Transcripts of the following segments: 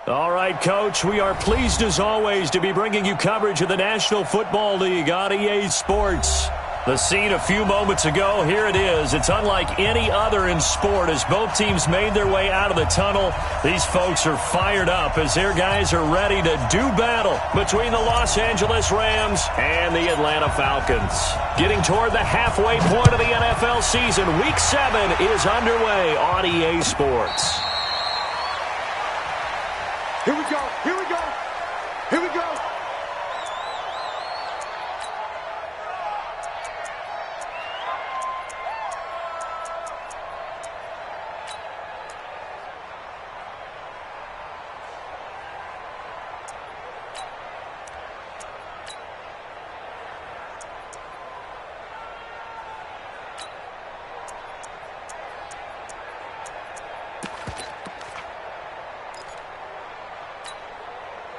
All right, Coach, we are pleased as always to be bringing you coverage of the National Football League on EA Sports. The scene a few moments ago, here it is. It's unlike any other in sport as both teams made their way out of the tunnel. These folks are fired up as their guys are ready to do battle between the Los Angeles Rams and the Atlanta Falcons. Getting toward the halfway point of the NFL season, Week 7 is underway on EA Sports. Here we go, here we go, here we go.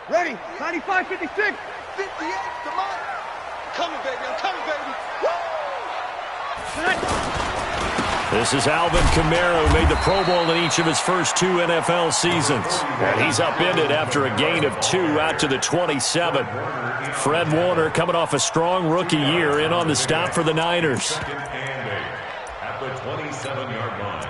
Ready, 95, 56, 58, come on. I'm coming, baby, Woo! This is Alvin Kamara, who made the Pro Bowl in each of his first 2 NFL seasons. And he's upended after a gain of 2 out to the 27. Fred Warner coming off a strong rookie year in on the stop for the Niners. At the 27-yard line.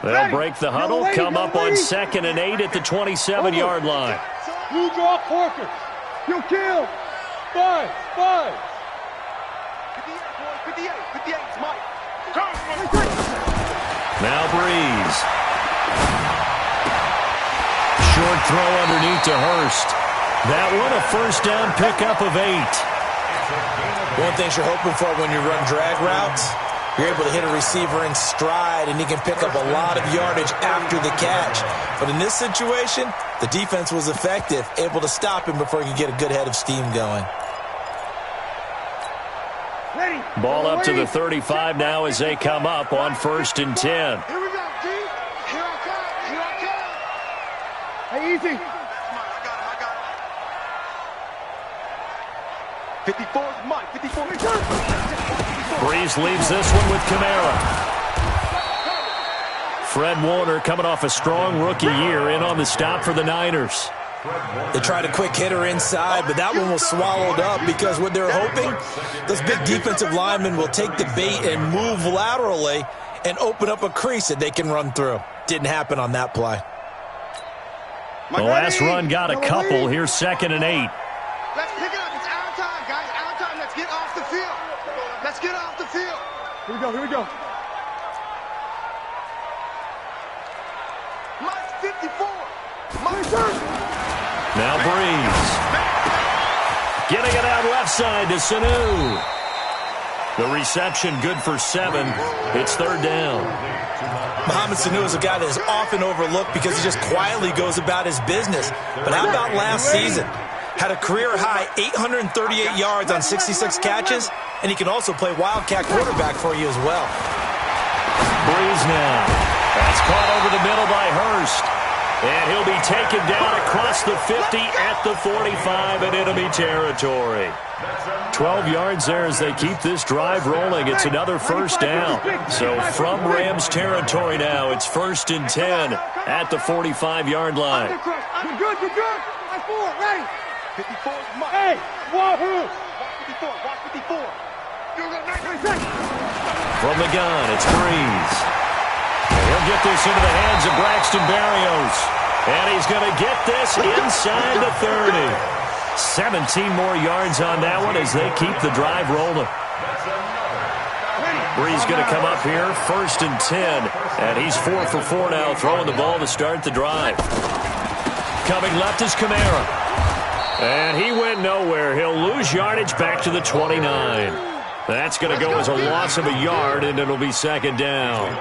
They'll break the huddle, come up on 2nd and 8 at the 27-yard line. You draw Corker. You kill. 5. 58, Mike. Now Breeze. Short throw underneath to Hurst. That one a first down pickup of 8. One thing you're hoping for when you run drag routes, you're able to hit a receiver in stride, and he can pick up a lot of yardage after the catch. But in this situation, the defense was effective, able to stop him before he could get a good head of steam going. Ball up to the 35 now as they come up on 1st and 10. Here we go, D. Here I come. Hey, easy. I got him. 54 is Mike. 54. Breeze leaves this one with Kamara. Fred Warner coming off a strong rookie year in on the stop for the Niners. They tried a quick hitter inside, but that one was swallowed up because what they're hoping, those big defensive linemen will take the bait and move laterally and open up a crease that they can run through. Didn't happen on that play. The last run got a couple. Here's 2nd and 8. Let's pick it up. It's our time, guys. Our time. Let's get off the field. Let's get off the field. Here we go. Mike's 54. Mike's Now Breeze. Getting it out left side to Sanu. The reception good for 7. It's 3rd down. Mohamed Sanu is a guy that is often overlooked because he just quietly goes about his business. But how about last season? Had a career-high 838 yards on 66 catches, and he can also play wildcat quarterback for you as well. Breeze now. That's caught over the middle by Hurst. And he'll be taken down across the 50 at the 45 in enemy territory. 12 yards there as they keep this drive rolling. It's another first down. So from Rams territory now, it's 1st and 10 at the 45-yard line. You're good. Watch 4, ready. 54 is Mike. Hey, wahoo. Watch 54. From the gun, it's Breeze. He'll get this into the hands of Braxton Berrios. And he's going to get this inside the 30. 17 more yards on that one as they keep the drive rolling. Breeze going to come up here, 1st and 10. And he's 4 for 4 now, throwing the ball to start the drive. Coming left is Kamara. And he went nowhere. He'll lose yardage back to the 29. That's going to go as a loss of a yard, and it'll be 2nd down.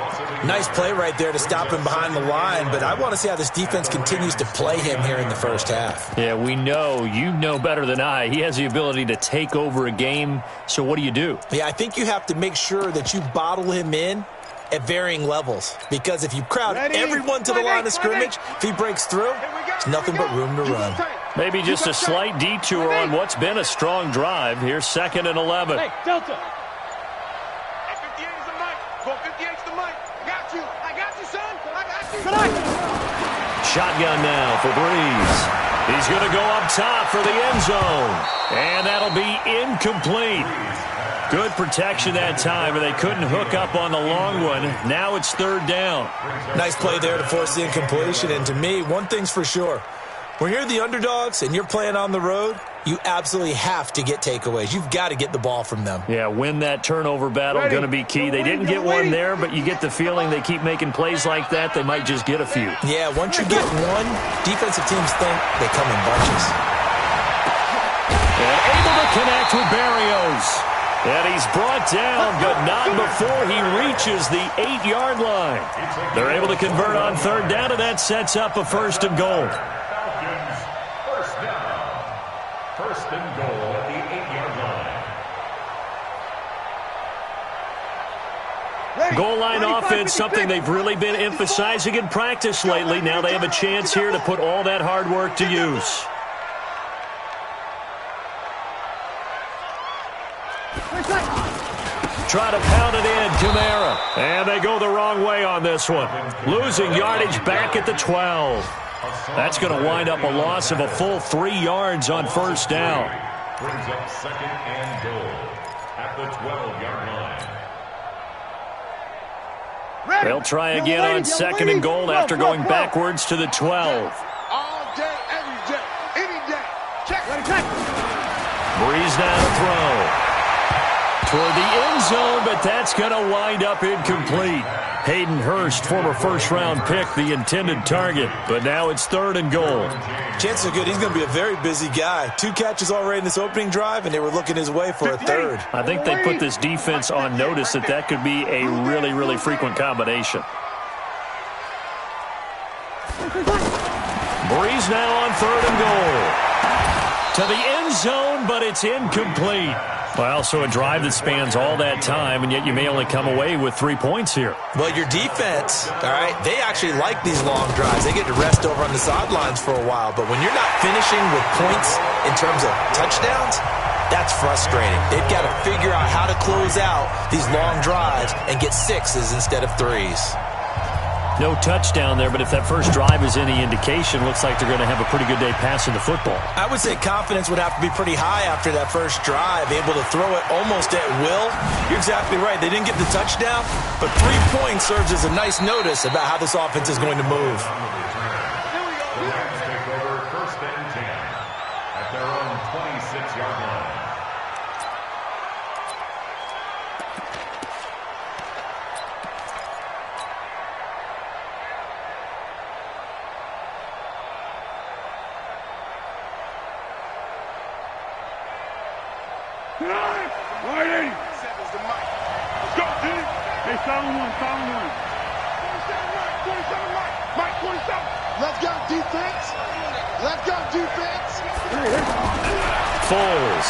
Nice play right there to stop him behind the line, but I want to see how this defense continues to play him here in the first half. Yeah, we know. You know better than I. He has the ability to take over a game, so what do you do? Yeah, I think you have to make sure that you bottle him in at varying levels. Because if you crowd everyone to the line of scrimmage, if he breaks through, there's nothing but room to run. Maybe just a slight detour on what's been a strong drive. Here's 2nd and 11. Hey, Delta. 58's the mic. Go 58's the mic. I got you, son. I got you. Shotgun now for Breeze. He's going to go up top for the end zone. And that'll be incomplete. Good protection that time, and they couldn't hook up on the long one. Now it's 3rd down. Nice play there to force the incompletion. And to me, one thing's for sure. When you're the underdogs and you're playing on the road, you absolutely have to get takeaways. You've got to get the ball from them. Yeah, win that turnover battle, going to be key. They didn't get one there, but you get the feeling they keep making plays like that, they might just get a few. Yeah, once you get one, defensive teams think they come in bunches. And able to connect with Barrios. And he's brought down, but not before he reaches the 8-yard line. They're able to convert on 3rd down, and that sets up a 1st and goal. First and goal at the 8-yard line. Goal line offense, something they've really been emphasizing in practice lately. Now they have a chance here to put all that hard work to use. Try to pound it in, Kamara. And they go the wrong way on this one. Losing yardage back at the 12. That's going to wind up a loss of a full 3 yards on 1st down. Brings up 2nd and goal at the 12-yard line. They'll try again on 2nd and goal after going backwards to the 12. All day, every day, any day. Check. Breeze now to throw. Toward the end zone, but that's going to wind up incomplete. Hayden Hurst, former first-round pick, the intended target. But now it's 3rd and goal. Chances are good he's going to be a very busy guy. 2 catches already in this opening drive, and they were looking his way for a 3rd. I think they put this defense on notice that could be a really, really frequent combination. Breeze now on 3rd and goal. To the end zone, but it's incomplete. Well, so a drive that spans all that time, and yet you may only come away with 3 points here. Well, your defense, all right, they actually like these long drives. They get to rest over on the sidelines for a while. But when you're not finishing with points in terms of touchdowns, that's frustrating. They've got to figure out how to close out these long drives and get 6s instead of 3s. No touchdown there, but if that first drive is any indication, looks like they're going to have a pretty good day passing the football. I would say confidence would have to be pretty high after that first drive, able to throw it almost at will. You're exactly right. They didn't get the touchdown, but 3 points serves as a nice notice about how this offense is going to move. The Rams take over 1st and 10 at their own 26-yard line. Right 80. Let's go, T. Hey, solid one. 27 Mike. 27. Let's go, defense. Foles.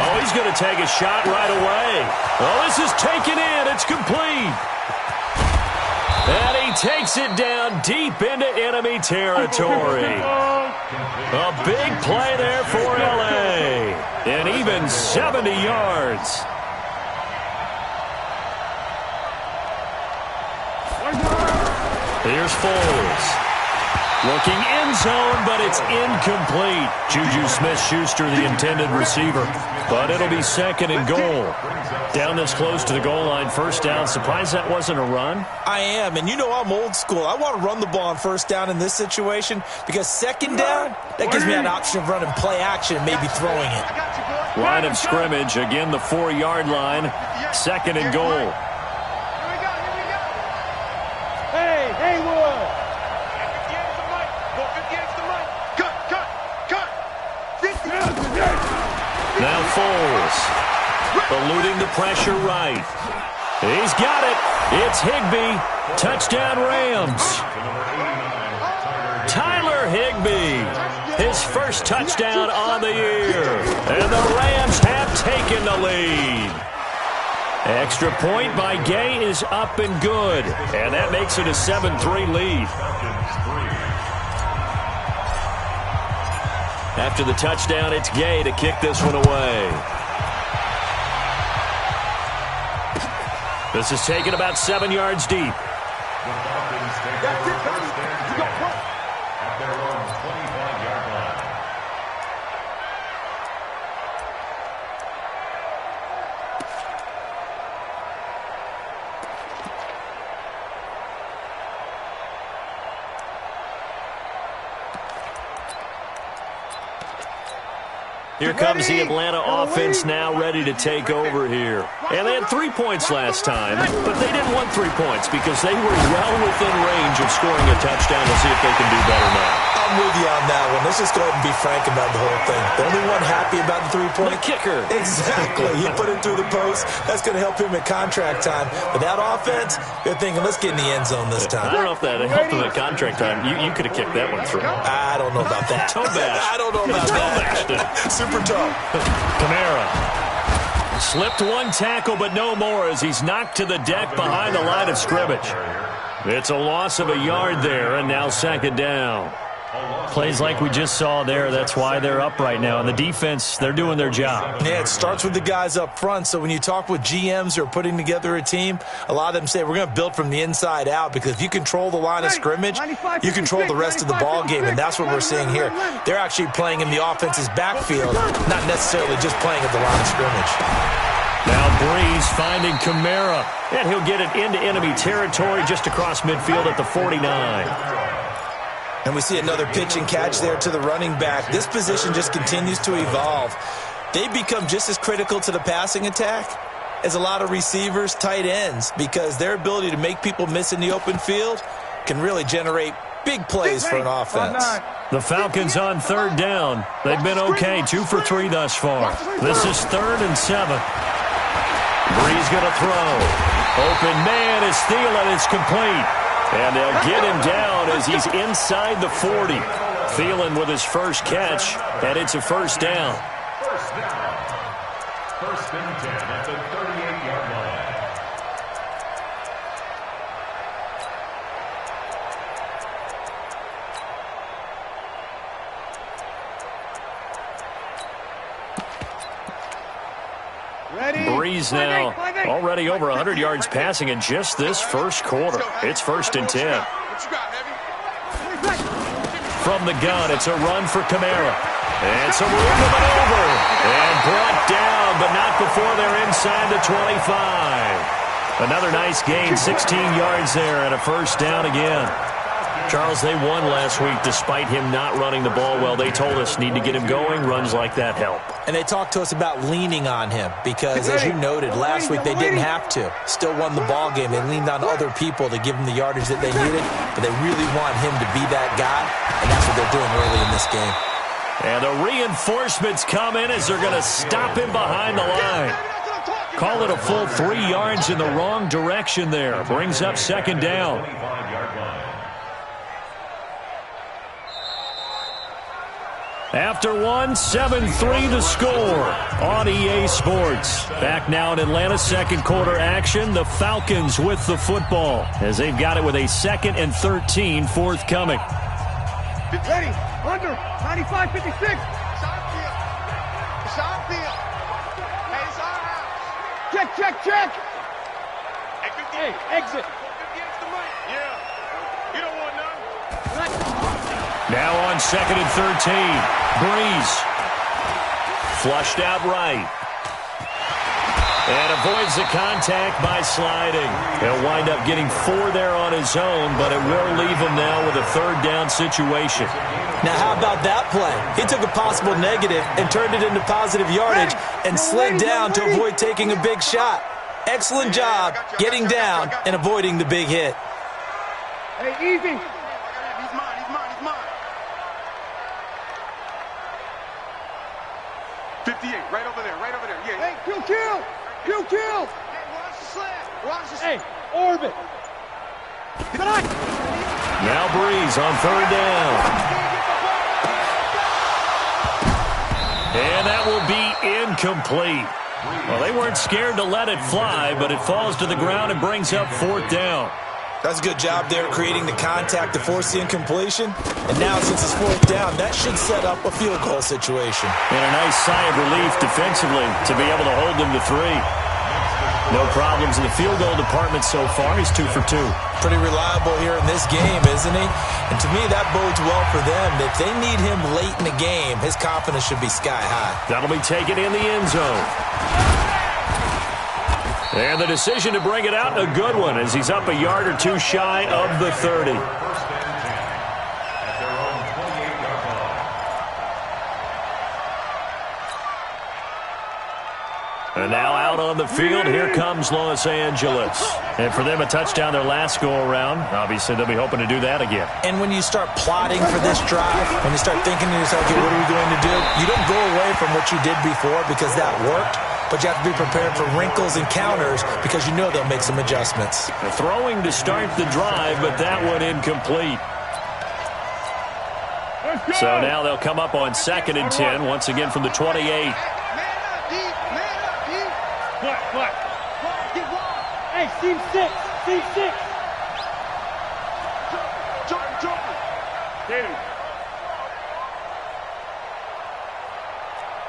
Oh, he's going to take a shot right away. Oh, this is taken in. It's complete. And he takes it down deep into enemy territory. A big play there for L.A. And even 70 yards. Here's Foles. Looking end zone, but it's incomplete. Juju Smith-Schuster, the intended receiver. But it'll be 2nd and goal. Down this close to the goal line, 1st down. Surprised that wasn't a run? I am, and you know I'm old school. I want to run the ball on 1st down in this situation because 2nd down, that gives me an option of running play action and maybe throwing it. Line of scrimmage, again the 4-yard line, 2nd and goal. Hey, Haywood. Now Foles, eluding the pressure right. He's got it. It's Higbee. Touchdown Rams. Tyler Higbee, his first touchdown on the year. And the Rams have taken the lead. Extra point by Gay is up and good. And that makes it a 7-3 lead. After the touchdown, it's Gay to kick this one away. This is taken about 7 yards deep. The Falcons take over first and 10 at their own 25-yard line. Here comes the Atlanta offense now ready to take over here. And they had 3 points last time, but they didn't want 3 points because they were well within range of scoring a touchdown. We'll see if they can do better now. I'm with you on that one. Let's just go ahead and be frank about the whole thing. The only one happy about the 3-point. The kicker. Exactly. He put it through the post. That's going to help him at contract time. But that offense, they're thinking, let's get in the end zone this time. I don't know if that helped him at contract time. You could have kicked that one through. I don't know about that. Toe bash. I don't know about that. Super tough. Kamara slipped one tackle, but no more as he's knocked to the deck behind the line of scrimmage. It's a loss of a yard there, and now second down. Plays like we just saw there, that's why they're up right now. And the defense, they're doing their job. Yeah, it starts with the guys up front. So when you talk with GMs who are putting together a team, a lot of them say we're going to build from the inside out, because if you control the line of scrimmage, you control the rest of the ball game, and that's what we're seeing here. They're actually playing in the offense's backfield, not necessarily just playing at the line of scrimmage. Now Breeze finding Kamara, and he'll get it into enemy territory just across midfield at the 49. And we see another pitch and catch there to the running back. This position just continues to evolve. They become just as critical to the passing attack as a lot of receivers, tight ends, because their ability to make people miss in the open field can really generate big plays for an offense. The Falcons on third down. They've been okay, 2 for 3 thus far. This is 3rd and 7. Breeze going to throw. Open man is Thielen. It's complete. And they'll get him down as he's inside the 40. Thielen with his first catch, and it's a first down. First down. 1st and 10 at the 38-yard Breeze now already over 100 yards passing in just this first quarter. It's 1st and 10. From the gun, it's a run for Kamara. And some room to maneuver. And brought down, but not before they're inside the 25. Another nice gain, 16 yards there, and a first down again. Charles, they won last week despite him not running the ball well. They told us need to get him going. Runs like that help. And they talked to us about leaning on him because, as you noted, last week they didn't have to. Still won the ball game. They leaned on other people to give him the yardage that they needed, but they really want him to be that guy, and that's what they're doing early in this game. And the reinforcements come in as they're going to stop him behind the line. Call it a full 3 yards in the wrong direction there. Brings up second down. After one, 7-3 the score on EA Sports. Back now in Atlanta, second quarter action. The Falcons with the football as they've got it with a 2nd and 13 forthcoming. Ready, under, 95, 56. Shot field. Hey, it's our house. Check. Hey, exit. Yeah. You don't want none. Now on 2nd and 13. Breeze. Flushed out right. And avoids the contact by sliding. He'll wind up getting 4 there on his own, but it will leave him now with a 3rd down situation. Now, how about that play? He took a possible negative and turned it into positive yardage and slid down to avoid taking a big shot. Excellent job getting down and avoiding the big hit. Hey, easy. 58, right over there. Yeah. Hey, kill. Hey, watch the sled. Hey, orbit. Now Breeze on 3rd down. And that will be incomplete. Well, they weren't scared to let it fly, but it falls to the ground and brings up 4th down. That's a good job there creating the contact to force the incompletion. And now since it's 4th down, that should set up a field goal situation. And a nice sigh of relief defensively to be able to hold them to 3. No problems in the field goal department so far. He's 2 for 2. Pretty reliable here in this game, isn't he? And to me, that bodes well for them. If they need him late in the game, his confidence should be sky high. That'll be taken in the end zone. And the decision to bring it out, a good one, as he's up a yard or 2 shy of the 30. First and 10 at their own 28-yard line. And now out on the field, here comes Los Angeles. And for them, a touchdown their last go-around. Obviously, they'll be hoping to do that again. And when you start plotting for this drive, when you start thinking to yourself, okay, what are we going to do? You don't go away from what you did before because that worked. But you have to be prepared for wrinkles and counters because you know they'll make some adjustments. The throwing to start the drive, but that one incomplete. So now they'll come up on 2nd and 10, once again from the 28. Man up, deep. What? Hey, team 6. Jump. Dude.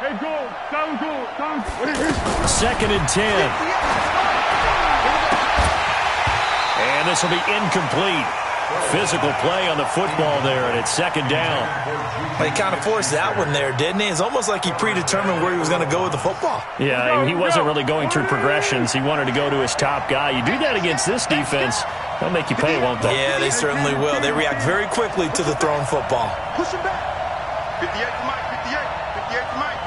Hey, go. Down. 2nd and 10. And this will be incomplete. Physical play on the football there, and it's 2nd down. He kind of forced that one there, didn't he? It's almost like he predetermined where he was going to go with the football. Yeah, he wasn't really going through progressions. He wanted to go to his top guy. You do that against this defense, they'll make you pay, won't they? Yeah, they certainly will. They react very quickly to the thrown football. Push him back. 58 to Mike. 58 to Mike.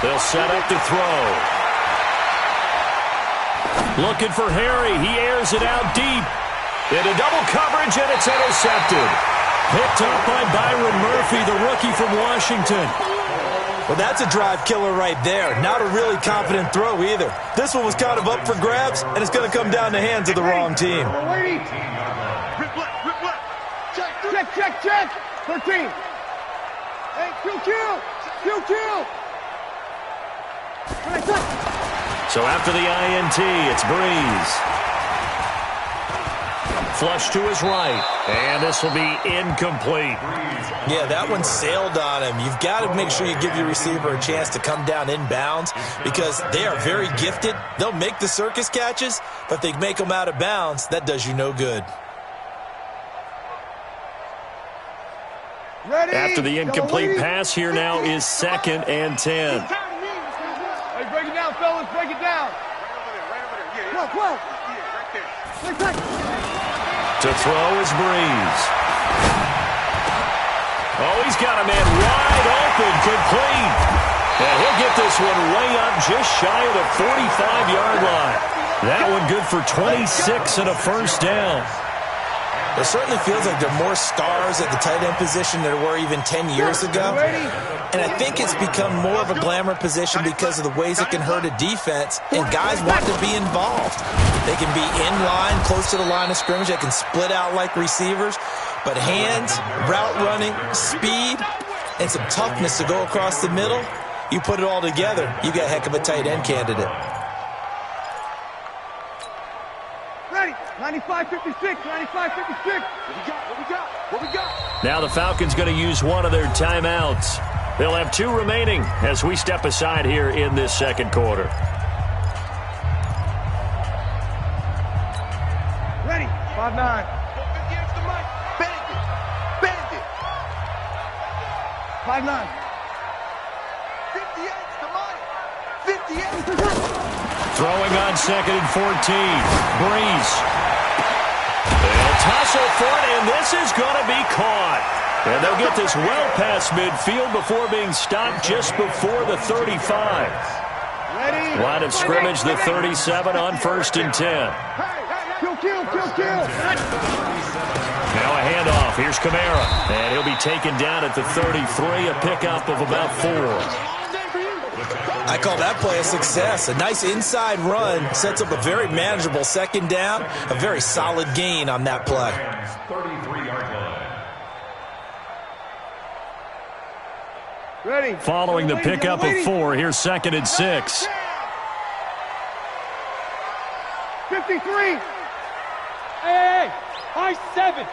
They'll set up to throw. Looking for Harry. He airs it out deep. Into double coverage, and it's intercepted. Picked up by Byron Murphy, the rookie from Washington. Well, that's a drive killer right there. Not a really confident throw either. This one was kind of up for grabs, and it's going to come down the hands of the wrong team. Rip left. Check. 13. Hey, kill. So after the INT, it's Breeze. Flush to his right, and this will be incomplete. Yeah, that one sailed on him. You've got to make sure you give your receiver a chance to come down inbounds because they are very gifted. They'll make the circus catches, but if they make them out of bounds, that does you no good. After the incomplete pass, here now is 2nd and 10. Hey, break it down, fellas. Break it down. Right over there. Yeah, right there. To throw is Breeze. Oh, he's got a man wide open, complete. And he'll get this one way up just shy of the 45-yard line. That one good for 26 and a 1st down. It certainly feels like there are more stars at the tight end position than there were even 10 years ago. And I think it's become more of a glamour position because of the ways it can hurt a defense, and guys want to be involved. They can be in line, close to the line of scrimmage. They can split out like receivers. But hands, route running, speed, and some toughness to go across the middle, you put it all together, you got a heck of a tight end candidate. 95-56. What we got? Now the Falcons going to use one of their timeouts. They'll have 2 remaining as we step aside here in this 2nd quarter. Ready. 5-9. Bend it. 5-9. 58's the Mike. 58. Throwing on 2nd and 14. Breeze. They'll tussle for it, and this is going to be caught. And they'll get this well past midfield before being stopped just before the 35. Line of scrimmage, the 37 on 1st and 10. Kill. Now a handoff. Here's Kamara. And he'll be taken down at the 33, a pickup of about 4. I call that play a success. A nice inside run sets up a very manageable 2nd down, a very solid gain on that play. 33-yard line. Ready. Following the pickup of 4, here's 2nd and 6. 53. Hey, high 7.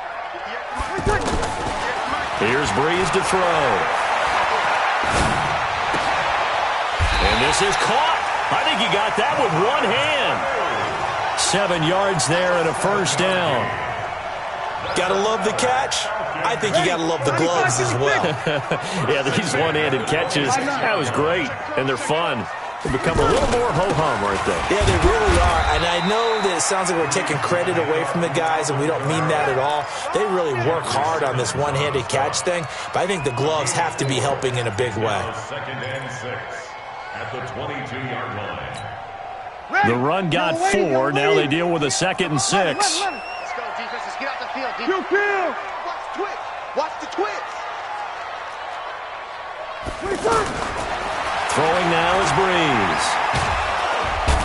Here's Breeze to throw. And this is caught. I think he got that with one hand. 7 yards there and a first down. Gotta love the catch. I think you gotta love the gloves as well. Yeah, these one-handed catches, that was great, and they're fun. They become a little more ho-hum right there. Yeah, they really are, and I know that it sounds like we're taking credit away from the guys, and we don't mean that at all. They really work hard on this one-handed catch thing, but I think the gloves have to be helping in a big way. 2nd and 6 at the 22-yard line. The run got 4. Now they deal with a 2nd and 6. Let's go, defense. Let's get out the field. Kill. Watch the twitch. Watch the twitch. 25. Throwing now is Breeze.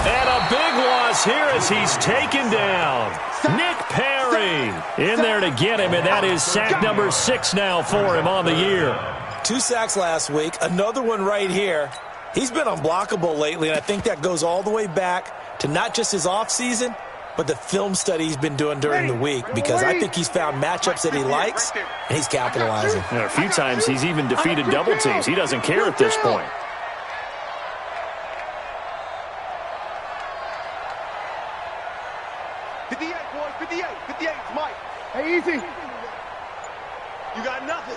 And a big loss here as he's taken down. Nick Perry in there to get him, and that is sack number 6 now for him on the year. 2 sacks last week, another one right here. He's been unblockable lately, and I think that goes all the way back to not just his offseason, but the film study he's been doing during the week, because I think he's found matchups that he likes, and he's capitalizing. A few times he's even defeated double teams. He doesn't care at this point. Hey, easy. You got nothing.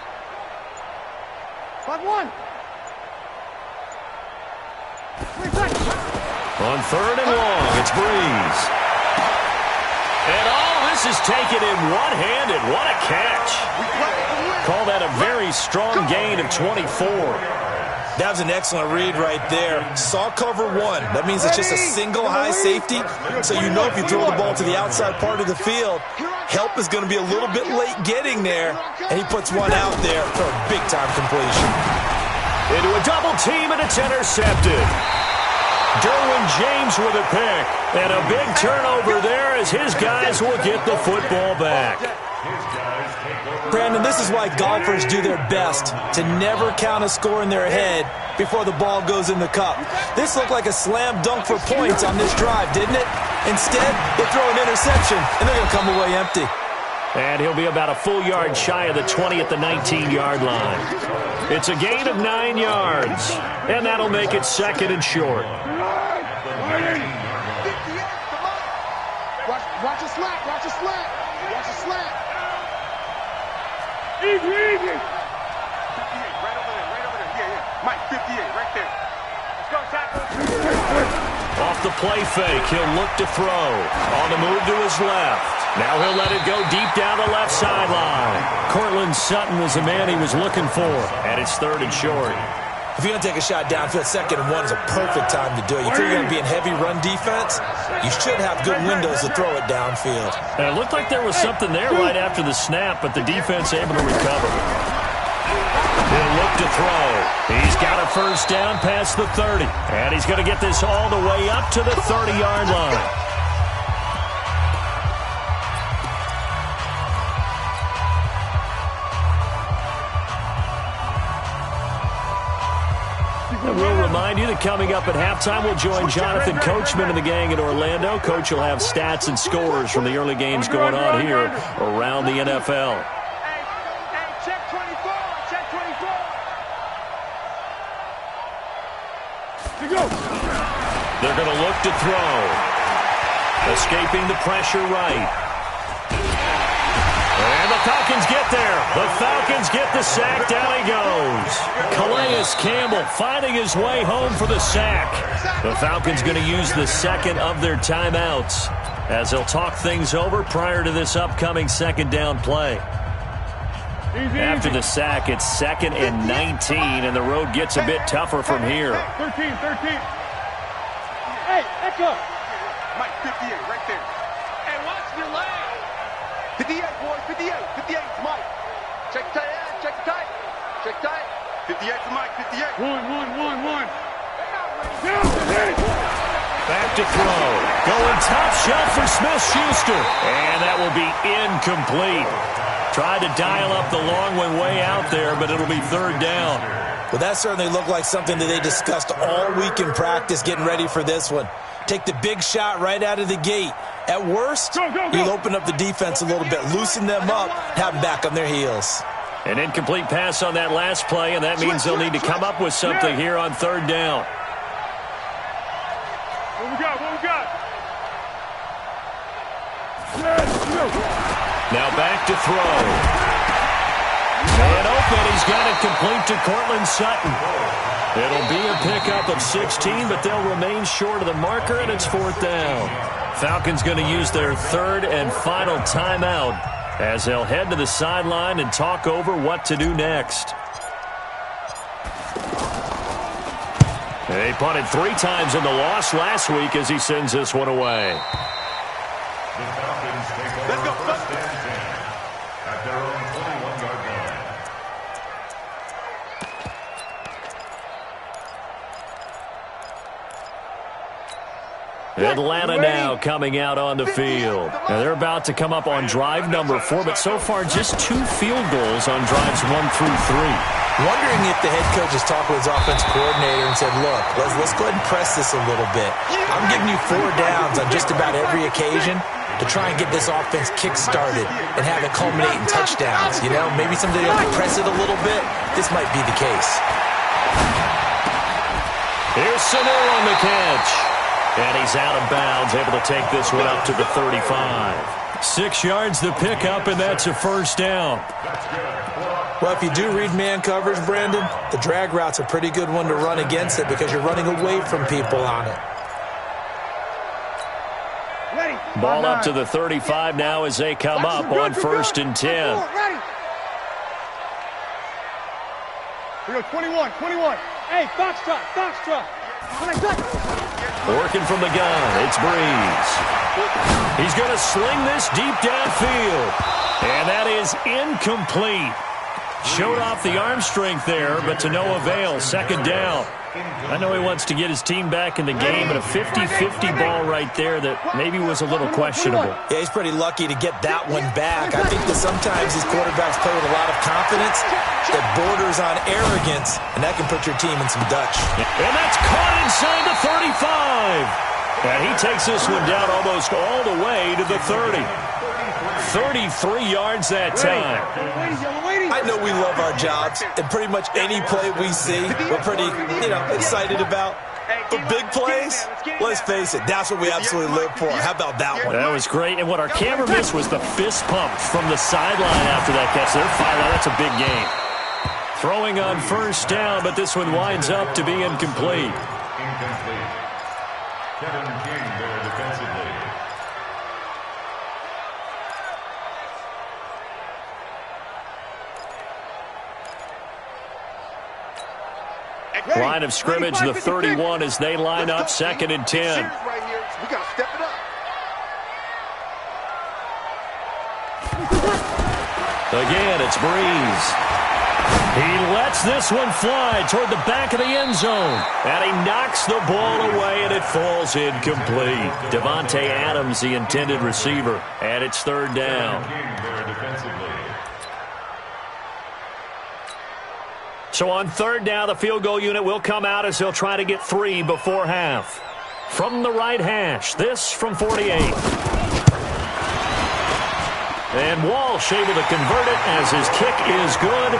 5-1. On 3rd and long, it's Breeze. And this is taken in one-handed. What a catch. Call that a very strong gain of 24. That was an excellent read right there. Saw cover 1. That means it's just a single high safety. So you know if you throw the ball to the outside part of the field, help is going to be a little bit late getting there. And he puts one out there for a big-time completion. Into a double team, and it's intercepted. Derwin James with a pick. And a big turnover there as his guys will get the football back. Brandon, this is why golfers do their best to never count a score in their head before the ball goes in the cup. This looked like a slam dunk for points on this drive, didn't it? Instead, they throw an interception, and they're going to come away empty. And he'll be about a full yard shy of the 20 at the 19-yard line. It's a gain of 9 yards, and that'll make it 2nd and short. Watch a slant. Watch a slant. Watch a slant. Easy. 58, right over there. Yeah. Mike, 58, right there. Let's go, tackle. Off the play fake, he'll look to throw. On the move to his left. Now he'll let it go deep down the left sideline. Cortland Sutton was the man he was looking for, and it's 3rd and short. If you're going to take a shot downfield, 2nd and 1 is a perfect time to do it. You feel you're going to be in heavy run defense, you should have good windows to throw it downfield. And it looked like there was something there right after the snap, but the defense able to recover. He'll look to throw. He's got a first down past the 30. And he's going to get this all the way up to the 30-yard line. And we'll remind you that coming up at halftime, we'll join Jonathan Coachman and the gang in Orlando. Coach will have stats and scores from the early games going on here around the NFL. Hey, check 24. Check 24. They're going to look to throw. Escaping the pressure right. And the Falcons get there. The Falcons get the sack. Down he goes. Calais Campbell finding his way home for the sack. The Falcons going to use the 2nd of their timeouts as they'll talk things over prior to this upcoming 2nd down play. After the sack, it's 2nd and 19, and the road gets a bit tougher from here. 13. Hey, Echo. Mike, 58, right there. Hey, watch your leg. 58, boys, 58. 58 to Mike. Check tight. 58 to Mike, 58. One. Back to throw. Going top shelf for Smith-Schuster. And that will be incomplete. Tried to dial up the long one way out there, but it'll be 3rd down. Well, that certainly looked like something that they discussed all week in practice getting ready for this one. Take the big shot right out of the gate. At worst, you'll open up the defense a little bit, loosen them up, have them back on their heels. An incomplete pass on that last play, and that means they'll need to come up with something here on third down. What we got? What we got? Now back to throw. And open, he's got it complete to Cortland Sutton. It'll be a pickup of 16, but they'll remain short of the marker, and it's fourth down. Falcons going to use their third and final timeout as they'll head to the sideline and talk over what to do next. They punted 3 times in the loss last week as he sends this one away. The Falcons take over first and 10 at their own 21-yard line. Atlanta now coming out on the field. Now they're about to come up on drive number 4, but so far just 2 field goals on drives 1 through 3. Wondering if the head coach has talked with his offense coordinator and said, look, let's go ahead and press this a little bit. I'm giving you 4 downs on just about every occasion to try and get this offense kick-started and have it culminate in touchdowns. You know, maybe someday you have to press it a little bit. This might be the case. Here's Sanu on the catch. And he's out of bounds, able to take this one up to the 35. 6 yards the pickup, and that's a first down. Well, if you do read man coverage, Brandon, the drag route's a pretty good one to run against it because you're running away from people on it. Ball up to the 35 now as they come up on first and 10. We go 21. Hey, Foxtrot. Working from the gun, it's Breeze. He's going to sling this deep downfield. And that is incomplete. Showed off the arm strength there, but to no avail. Second down. I know he wants to get his team back in the game, but a 50-50 ball right there that maybe was a little questionable. Yeah, he's pretty lucky to get that one back. I think that sometimes these quarterbacks play with a lot of confidence that borders on arrogance, and that can put your team in some Dutch. And that's caught inside the 35. And he takes this one down almost all the way to the 30. 33 yards that time. I know we love our jobs, and pretty much any play we see, we're pretty, excited about. But big plays, let's face it, that's what we absolutely live for. How about that one? That was great. And what our camera missed was the fist pump from the sideline after that catch. They're fired out. That's a big game. Throwing on first down, but this one winds up to be incomplete. Incomplete. Kevin King there defensively. Line of scrimmage, the 31 as they line up, second and 10. We got to step it up. Again, it's Breeze. He lets this one fly toward the back of the end zone. And he knocks the ball away, and it falls incomplete. Devontae Adams, the intended receiver. And it's third down. So on third down, the field goal unit will come out as they'll try to get 3 before half. From the right hash, this from 48. And Walsh able to convert it as his kick is good.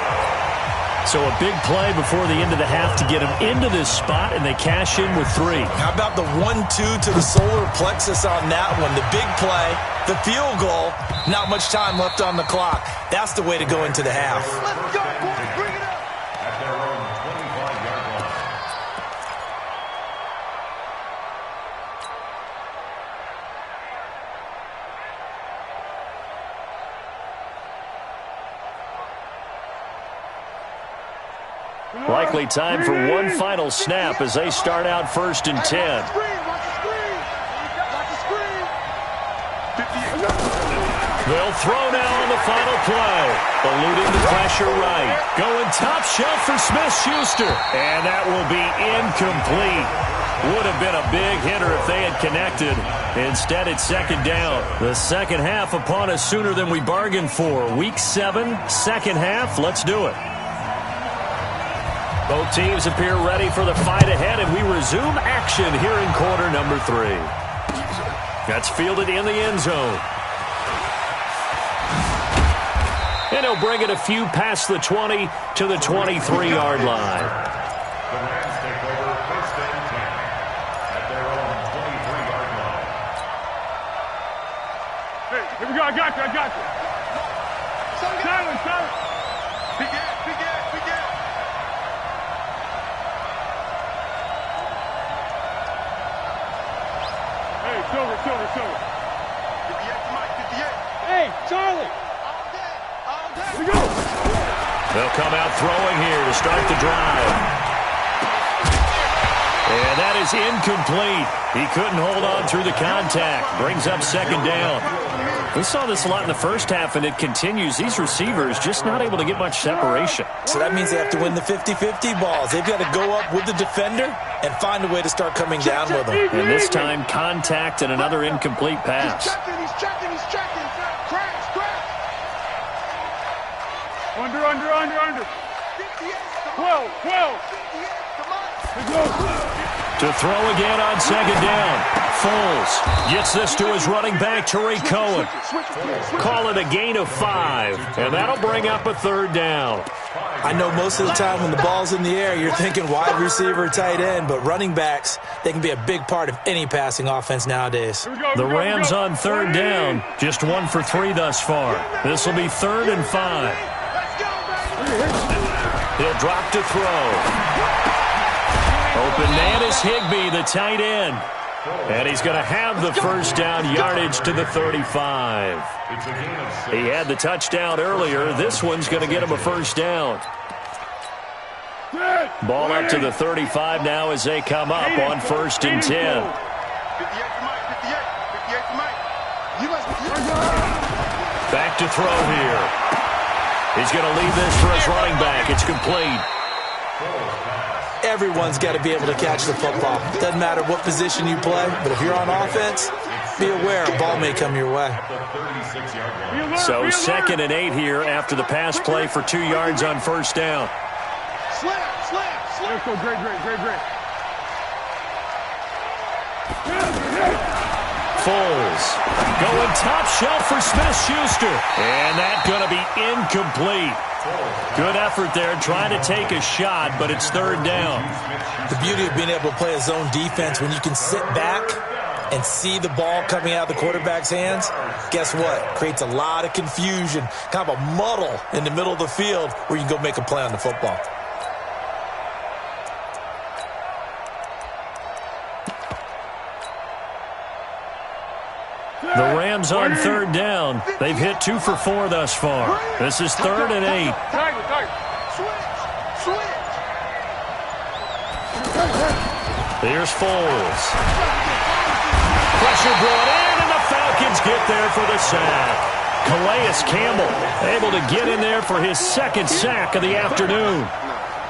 So a big play before the end of the half to get him into this spot, and they cash in with 3. How about the 1-2 to the solar plexus on that one? The big play, the field goal, not much time left on the clock. That's the way to go into the half. Let's go, boys. Bring it up. At their own 25-yard line. Likely time for one final snap as they start out first and 10. Watch the screen. They'll throw now on the final play. Eluding the pressure right. Going top shelf for Smith-Schuster. And that will be incomplete. Would have been a big hitter if they had connected. Instead, it's second down. The second half upon us sooner than we bargained for. Week 7, second half. Let's do it. Both teams appear ready for the fight ahead, and we resume action here in quarter number 3. That's fielded in the end zone. And he'll bring it a few past the 20 to the 23-yard line. The Rams take over first and 10 at their own 23-yard line. Hey, here we go. I got you. Silence. Big ass. Hey, Silver. 58, Mike, 58. Hey, Charlie. All day. Here we go. They'll come out throwing here to start the drive. And that is incomplete. He couldn't hold on through the contact. Brings up second down. We saw this a lot in the first half, and it continues. These receivers just not able to get much separation. So that means they have to win the 50-50 balls. They've got to go up with the defender and find a way to start coming down with them. And this time, contact and another incomplete pass. He's checking. Crash. Under. 12. 58, To throw again on second down. Foles gets this to his running back, Tariq Cohen. Call it a gain of 5, and that'll bring up a third down. I know most of the time when the ball's in the air, you're thinking wide receiver, tight end, but running backs, they can be a big part of any passing offense nowadays. The Rams on third down, just 1 for 3 thus far. This will be 3rd and 5. He'll drop to throw. Open man is Higbee, the tight end. And he's going to have the first down yardage to the 35. He had the touchdown earlier. This one's going to get him a first down. Ball up to the 35 now as they come up on 1st and 10. Back to throw here. He's going to leave this for his running back. It's complete. Everyone's got to be able to catch the football. Doesn't matter what position you play, but if you're on offense, be aware a ball may come your way. So 2nd and 8 here after the pass play for 2 yards on 1st down. Slip. Let's go, great. Foles going top shelf for Smith-Schuster. And that's going to be incomplete. Good effort there trying to take a shot, but it's 3rd down. The beauty of being able to play a zone defense, when you can sit back and see the ball coming out of the quarterback's hands, guess what? Creates a lot of confusion, kind of a muddle in the middle of the field where you can go make a play on the football. The Rams on 3rd down. They've hit 2 for 4 thus far. This is 3rd and 8. Switch. Here's Foles. Pressure brought in, and the Falcons get there for the sack. Calais Campbell able to get in there for his 2nd sack of the afternoon.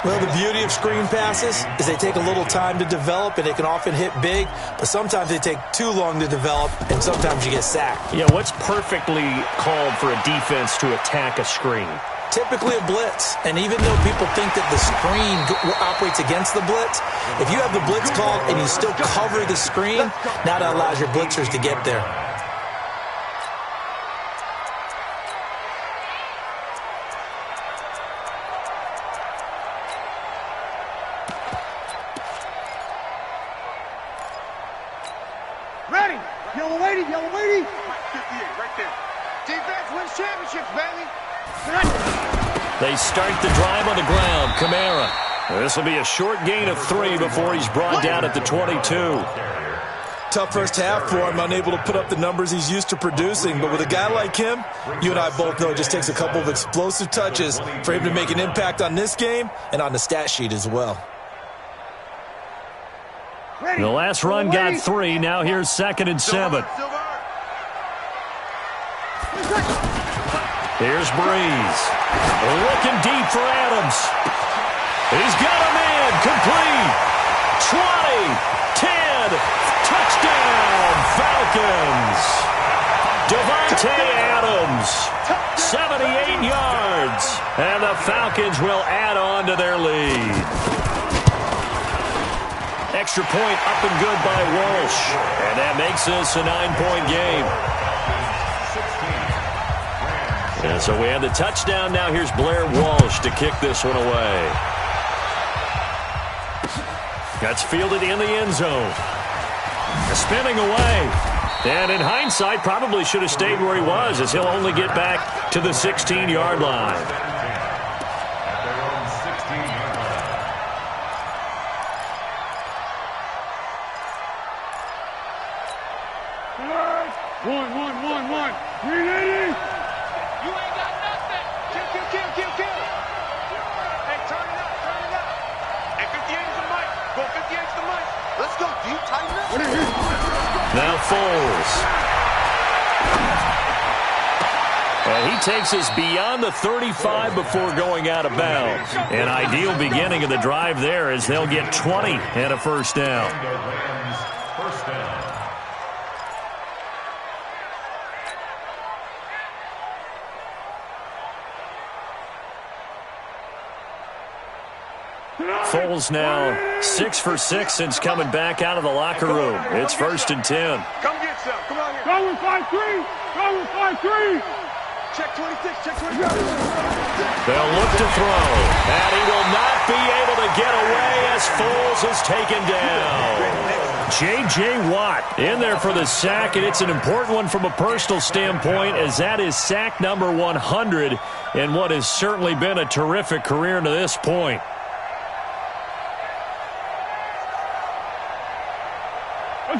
Well, the beauty of screen passes is they take a little time to develop, and they can often hit big, but sometimes they take too long to develop, and sometimes you get sacked. Yeah, what's perfectly called for a defense to attack a screen? Typically a blitz, and even though people think that the screen operates against the blitz, if you have the blitz called and you still cover the screen, now that allows your blitzers to get there. Ready. Yellow lady. 58, right there. Defense wins championships, baby. They start the drive on the ground. Kamara. This will be a short gain of 3 before he's brought down at the 22. Tough first half for him, unable to put up the numbers he's used to producing. But with a guy like him, you and I both know it just takes a couple of explosive touches for him to make an impact on this game and on the stat sheet as well. The last run got 3. Now here's 2nd and 7. Here's Breeze. Looking deep for Adams. He's got him in. Complete. 20. 10. Touchdown. Falcons. Davante Adams. 78 yards. And the Falcons will add on to their lead. Extra point up and good by Walsh. And that makes this a 9-point game. And so we have the touchdown. Now here's Blair Walsh to kick this one away. That's fielded in the end zone. Spinning away. And in hindsight, probably should have stayed where he was, as he'll only get back to the 16-yard line. One. 380. You ain't got nothing. Kill. Hey, turn it up. Hey, 58's the mic. Go 58's the mic. Let's go, dude. Tighten up. Now Foles. And he takes us beyond the 35 before going out of bounds. An ideal beginning of the drive there as they'll get 20 and a first down. First down. Foles now 6 for 6 since coming back out of the locker room. It's 1st and 10. Come get some. Come on here. Go with 5-3. Check 26. They'll look to throw. And he will not be able to get away as Foles is taken down. J.J. Watt in there for the sack, and it's an important one from a personal standpoint, as that is sack number 100 in what has certainly been a terrific career to this point.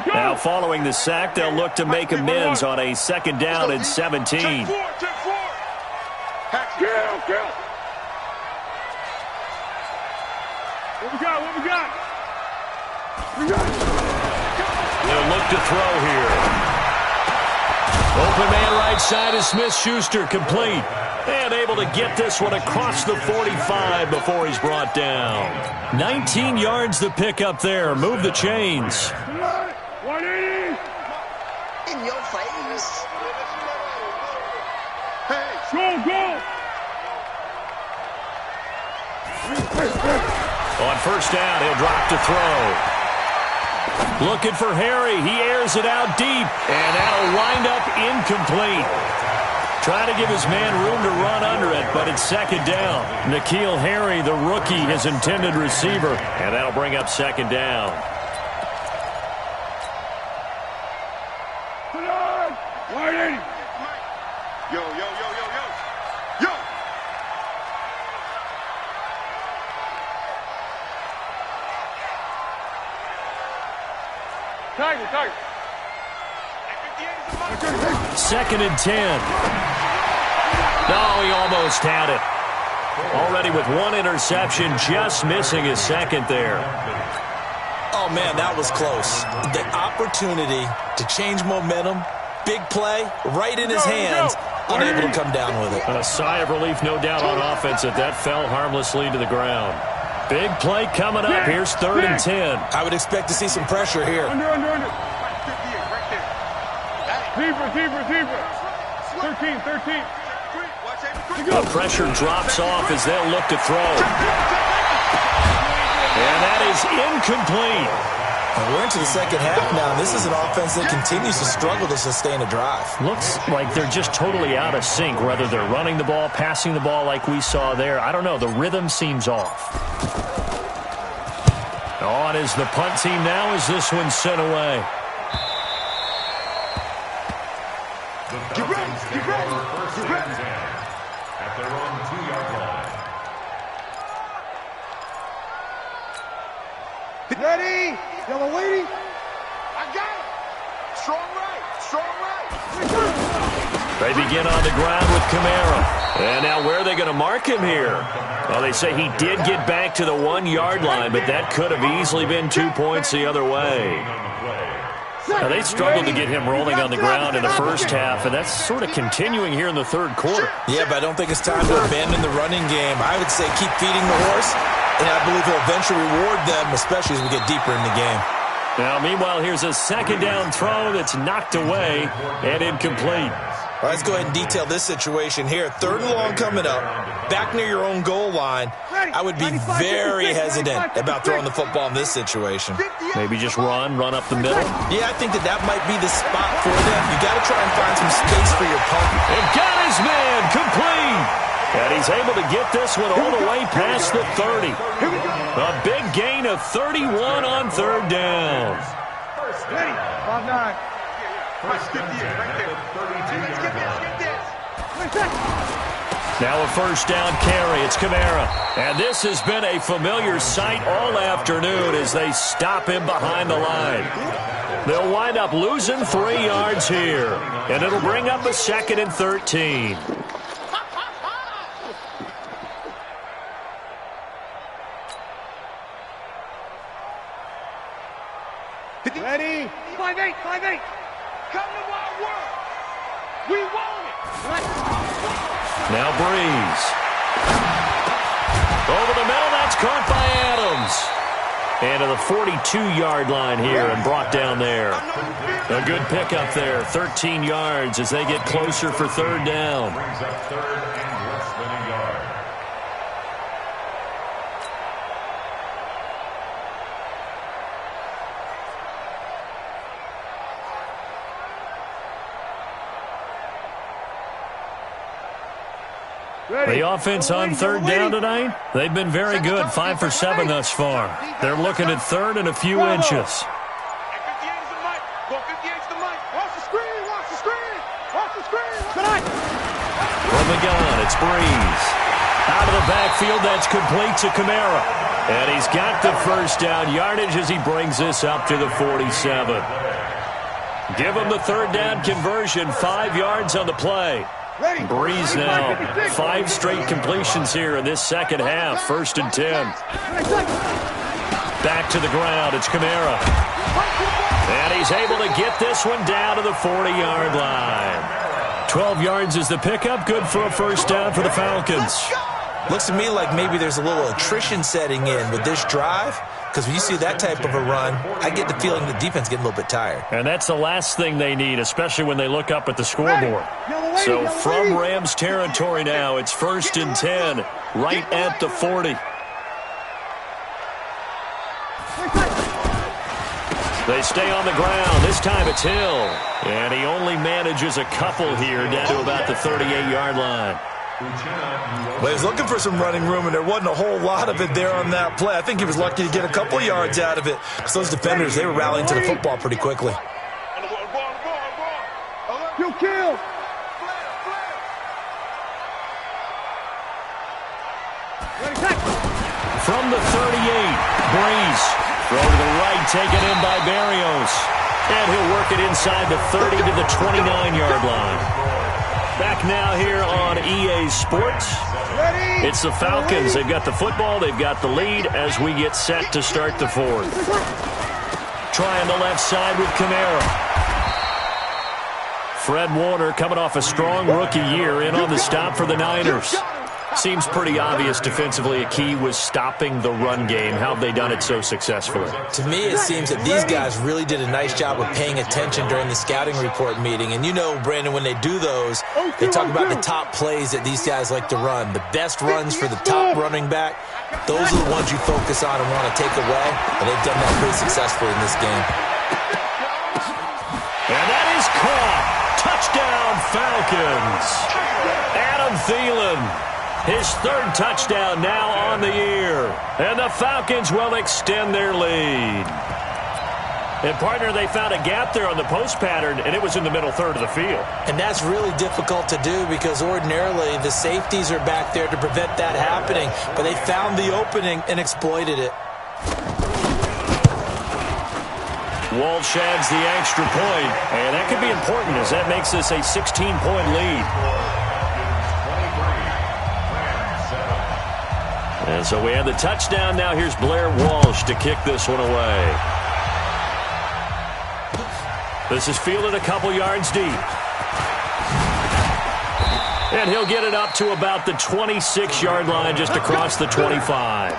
Now following the sack, they'll look to make amends on a 2nd down and 17. Check 4. Kill. What we got? They'll look to throw here. Open man right side is Smith-Schuster, complete. And able to get this one across the 45 before he's brought down. 19 yards to pick up there. Move the chains. 180. In your face. Hey, go. On 1st down, he'll drop to throw. Looking for Harry. He airs it out deep, and that'll wind up incomplete. Trying to give his man room to run under it, but it's 2nd down. N'Keal Harry, the rookie, his intended receiver, and that'll bring up 2nd down. Yo. Tiger. 2nd and 10. No, he almost had it. Already with 1 interception, just missing his 2nd there. Oh, man, that was close. The opportunity to change momentum, big play, right in his hands, unable to come down with it. A sigh of relief, no doubt, on offense that fell harmlessly to the ground. Big play coming up. Here's 3rd and 10. I would expect to see some pressure here. Under. Zebra. 13. The pressure drops off as they'll look to throw. And that is incomplete. And we're into the 2nd half now. This is an offense that continues to struggle to sustain a drive. Looks like they're just totally out of sync, whether they're running the ball, passing the ball like we saw there. I don't know. The rhythm seems off. On is the punt team now as this one's sent away. Get ready. First and 10 at their own 2-yard line. Ready? Yellow lady. I got it. Strong right. They begin on the ground with Kamara. And now where are they going to mark him here? Well, they say he did get back to the 1-yard line, but that could have easily been 2 points the other way. Now, they struggled to get him rolling on the ground in the first half, and that's sort of continuing here in the 3rd quarter. Yeah, but I don't think it's time to abandon the running game. I would say keep feeding the horse, and I believe he'll eventually reward them, especially as we get deeper in the game. Now, meanwhile, here's a 2nd down throw that's knocked away and incomplete. All right, let's go ahead and detail this situation here. 3rd and long coming up, back near your own goal line. I would be very hesitant about throwing the football in this situation. Maybe just run up the middle. Yeah, I think that might be the spot for them. You got to try and find some space for your pump. And got his man complete. And he's able to get this one all the way past the 30. A big gain of 31 on 3rd down. Ready? 5-9. First skip this right there. Now a 1st down carry. It's Kamara. And this has been a familiar sight all afternoon as they stop him behind the line. They'll wind up losing 3 yards here. And it'll bring up a 2nd and 13. Ready? 5-8, 5-8. Come to Wild World. We want it. Now Breeze. Over the middle, that's caught by Adams. And to the 42-yard line here and brought down there. A good pickup there, 13 yards as they get closer for 3rd down. Brings up 3rd and less than a yard. The offense on 3rd down tonight, they've been very good, 5 for 7 thus far. They're looking at 3rd and a few inches. From the gun, it's Breeze. Out of the backfield, that's complete to Kamara. And he's got the 1st down yardage as he brings this up to the 47. Give him the 3rd down conversion, 5 yards on the play. Breeze now, 5 straight completions here in this 2nd half, 1st and 10. Back to the ground, it's Kamara. And he's able to get this one down to the 40-yard line. 12 yards is the pickup, good for a 1st down for the Falcons. Looks to me like maybe there's a little attrition setting in with this drive, because when you see that type of a run, I get the feeling the defense getting a little bit tired. And that's the last thing they need, especially when they look up at the scoreboard. So from Rams territory now, it's 1st and 10, right at the 40. They stay on the ground. This time it's Hill. And he only manages a couple here down to about the 38-yard line. Well, he was looking for some running room, and there wasn't a whole lot of it there on that play. I think he was lucky to get a couple yards out of it. Because those defenders, they were rallying to the football pretty quickly. You kill. From the 38, Breeze. Throw to the right, taken in by Barrios. And he'll work it inside the 30 to the 29-yard line. Back now here on EA Sports. It's the Falcons. They've got the football. They've got the lead as we get set to start the 4th. Trying the left side with Kamara. Fred Warner coming off a strong rookie year in on the stop for the Niners. Seems pretty obvious defensively a key was stopping the run game. How have they done it so successfully? To me, it seems that these guys really did a nice job of paying attention during the scouting report meeting. And you know, Brandon, when they do those, they talk about the top plays that these guys like to run. The best runs for the top running back, those are the ones you focus on and want to take away. And they've done that pretty successfully in this game. And that is caught. Touchdown, Falcons. Adam Thielen. His 3rd touchdown now on the year. And the Falcons will extend their lead. And, partner, they found a gap there on the post pattern, and it was in the middle 3rd of the field. And that's really difficult to do because ordinarily the safeties are back there to prevent that happening. But they found the opening and exploited it. Walsh adds the extra point, and that could be important as that makes this a 16-point lead. And so we have the touchdown. Now here's Blair Walsh to kick this one away. This is fielded a couple yards deep. And he'll get it up to about the 26-yard line just across the 25. On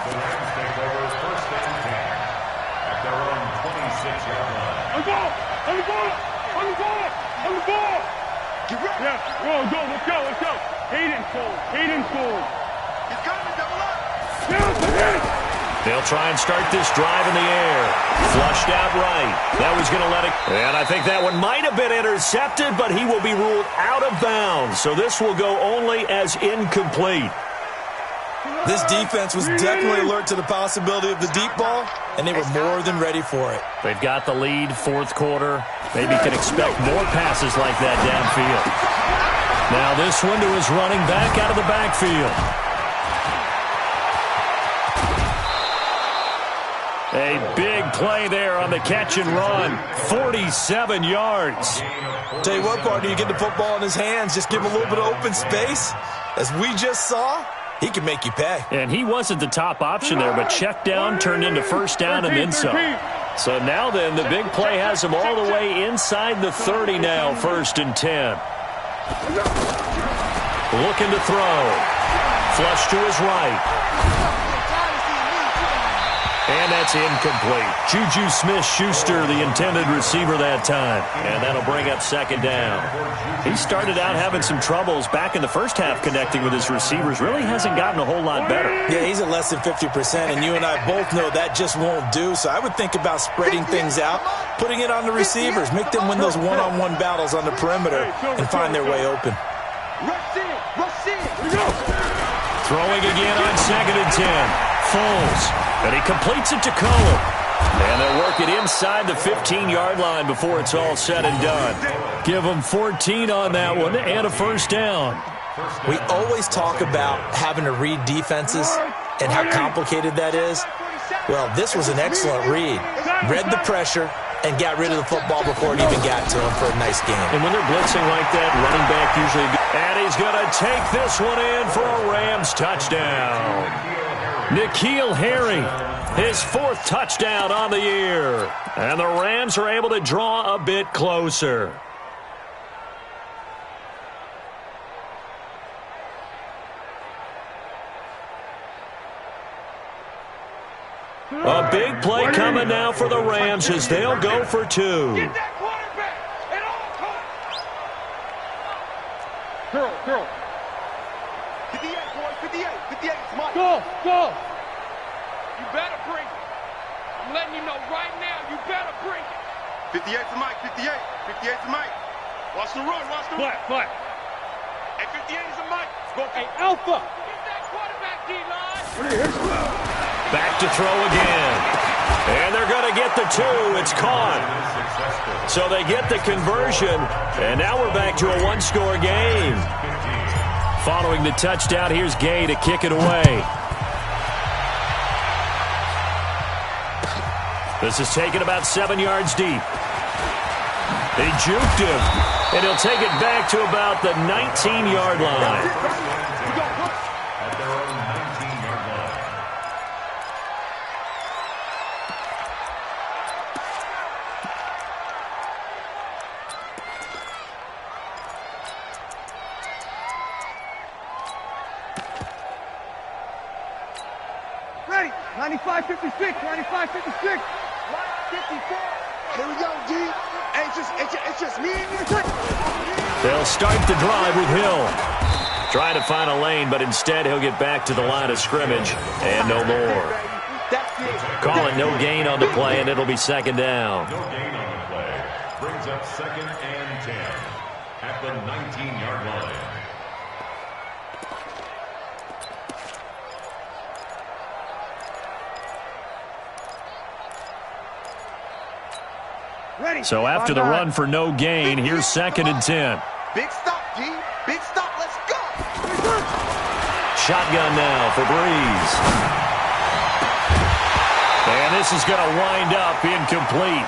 the ball! On the ball! On the ball! On the ball! Get ready! Yeah. Go, let's go, let's go. Hayden scores. He's coming, double up. They'll try and start this drive in the air. Flushed out right. That was going to let it. And I think that one might have been intercepted, but he will be ruled out of bounds. So this will go only as incomplete. This defense was definitely alert to the possibility of the deep ball, and they were more than ready for it. They've got the lead, fourth quarter. Maybe can expect more passes like that downfield. Now this window is running back out of the backfield. A big play there on the catch and run. 47 yards. Tell you what, partner, you get the football in his hands, just give him a little bit of open space. As we just saw, he can make you pay. And he wasn't the top option there, but check down turned into first down and then some. So now then, the big play has him all the way inside the 30 now, 1st and 10. Looking to throw. Flush to his right. And that's incomplete. Juju Smith-Schuster, the intended receiver that time. And that'll bring up second down. He started out having some troubles back in the first half connecting with his receivers. Really hasn't gotten a whole lot better. Yeah, he's at less than 50%, and you and I both know that just won't do. So I would think about spreading things out, putting it on the receivers, make them win those one-on-one battles on the perimeter, and find their way open. Throwing again on 2nd and 10. Foles. And he completes it to Cohen. And they'll work it inside the 15-yard line before it's all said and done. Give them 14 on that one and a first down. We always talk about having to read defenses and how complicated that is. Well, this was an excellent read. Read the pressure and got rid of the football before it even got to him for a nice game. And when they're blitzing like that, running back usually... And he's going to take this one in for a Rams touchdown. N'Keal Harry, his 4th touchdown on the year. And the Rams are able to draw a bit closer. A big play coming now for the Rams as they'll go for 2. Get that quarterback at all costs. Girl. 58, boys, 58. 58, it's mine. Go. You better bring it. I'm letting you know right now, you better bring it. 58 to Mike, 58. 58 to Mike. Watch the run. Flat. Hey, 58 is a Mike. Go, hey, Alpha. Get that quarterback, D-line. Back to throw again. And they're going to get the 2. It's caught. So they get the conversion. And now we're back to a one-score game. Following the touchdown, here's Gay to kick it away. This is taken about 7 yards deep. They juked him, and he'll take it back to about the 19-yard line. At their own 19-yard line. Ready. 95-56. 95-56. 54. Here we go, G. Hey, it's just me and you. They'll start the drive with Hill. Trying to find a lane, but instead he'll get back to the line of scrimmage and no more. Calling no gain on the play, and it'll be second down. No gain on the play. Brings up 2nd and 10 at the 19-yard line. Ready. So after the run for no gain, here's 2nd and 10. Big stop, G. Big stop. Let's go. Shotgun now for Breeze. And this is going to wind up incomplete.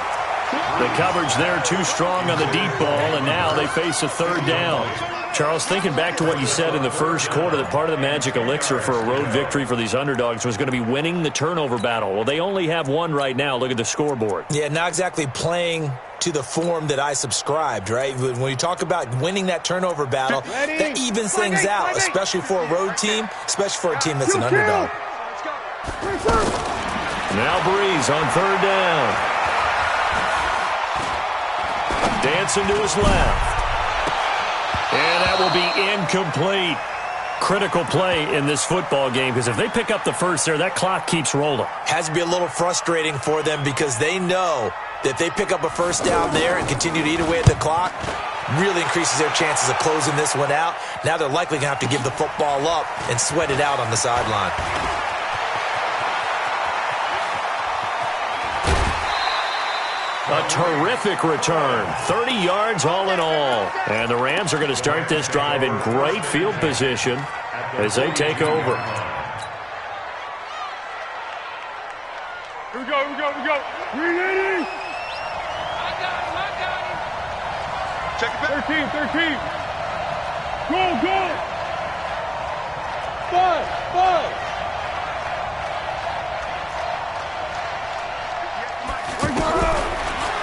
The coverage there too strong on the deep ball, and now they face a 3rd down. Charles, thinking back to what you said in the first quarter, that part of the magic elixir for a road victory for these underdogs was going to be winning the turnover battle. Well, they only have one right now. Look at the scoreboard. Yeah, not exactly playing to the form that I subscribed, right? When you talk about winning that turnover battle, that evens things out, especially for a road team, especially for a team that's an underdog. Now Breeze on 3rd down. Dancing to his left. And that will be incomplete. Critical play in this football game, because if they pick up the first there, that clock keeps rolling. Has to be a little frustrating for them because they know that if they pick up a first down there and continue to eat away at the clock, really increases their chances of closing this one out. Now they're likely going to have to give the football up and sweat it out on the sideline. A terrific return. 30 yards all in all. And the Rams are going to start this drive in great field position as they take over. Here we go, here we go, here we go. Ready? I got him. Check it back. 13. Go. 5.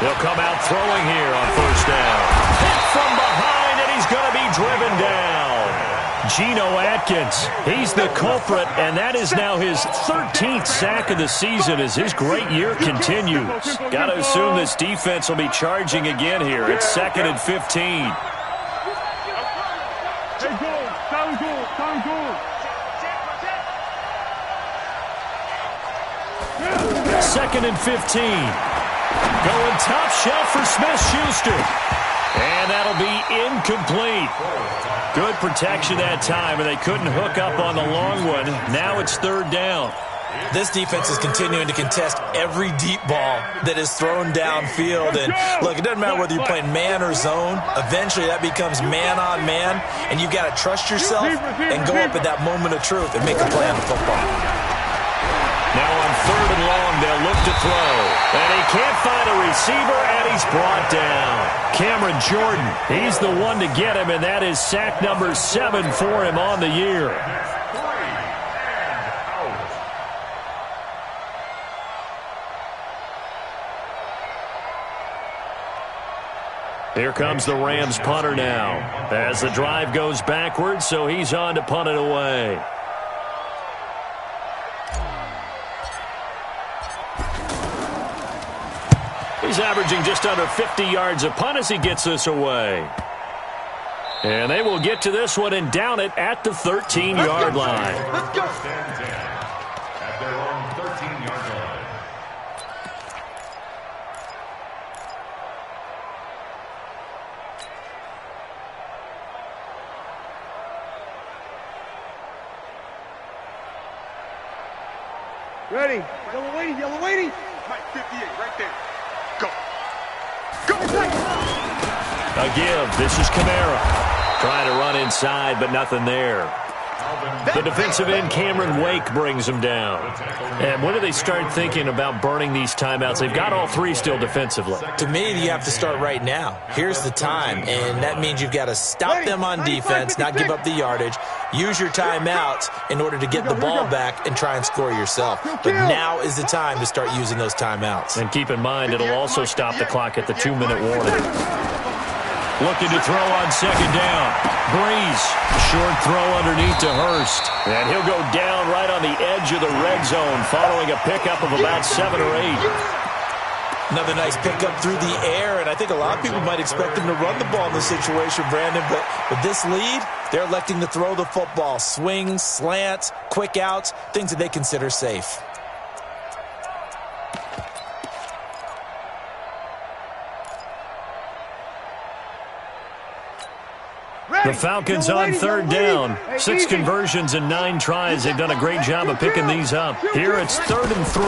He'll come out throwing here on first down. Hit from behind, and he's going to be driven down. Geno Atkins, he's the culprit, and that is now his 13th sack of the season as his great year continues. Got to assume this defense will be charging again here. It's 2nd and 15. Second and 15. Going top shelf for Smith-Schuster. And that'll be incomplete. Good protection that time, and they couldn't hook up on the long one. Now it's 3rd down. This defense is continuing to contest every deep ball that is thrown downfield. And, look, it doesn't matter whether you're playing man or zone. Eventually that becomes man on man, and you've got to trust yourself and go up at that moment of truth and make a play on the football. Now on 3rd and long, they'll look to throw. And he can't find a receiver, and he's brought down. Cameron Jordan, he's the one to get him, and that is sack number 7 for him on the year. Here comes the Rams punter now as the drive goes backwards, so he's on to punt it away. He's averaging just under 50 yards a punt as he gets this away. And they will get to this one and down it at the 13-yard line. Let's go. At their own 13-yard line. Ready. Yellow lady. Mike, 58, right there. Go. A give. This is Kamara. Trying to run inside, but nothing there. The defensive end, Cameron Wake, brings him down. And when do they start thinking about burning these timeouts? They've got all 3 still defensively. To me, you have to start right now. Here's the time, and that means you've got to stop them on defense, not give up the yardage, use your timeouts in order to get the ball back and try and score yourself. But now is the time to start using those timeouts. And keep in mind, it'll also stop the clock at the 2-minute warning. Looking to throw on 2nd down. Breeze, short throw underneath to Hurst. And he'll go down right on the edge of the red zone following a pickup of about 7 or 8. Another nice pickup through the air, and I think a lot of people might expect them to run the ball in this situation, Brandon, but with this lead, they're electing to throw the football. Swings, slants, quick outs, things that they consider safe. The Falcons on 3rd down. 6 conversions and 9 tries. They've done a great job of picking these up. Here it's 3rd and 3.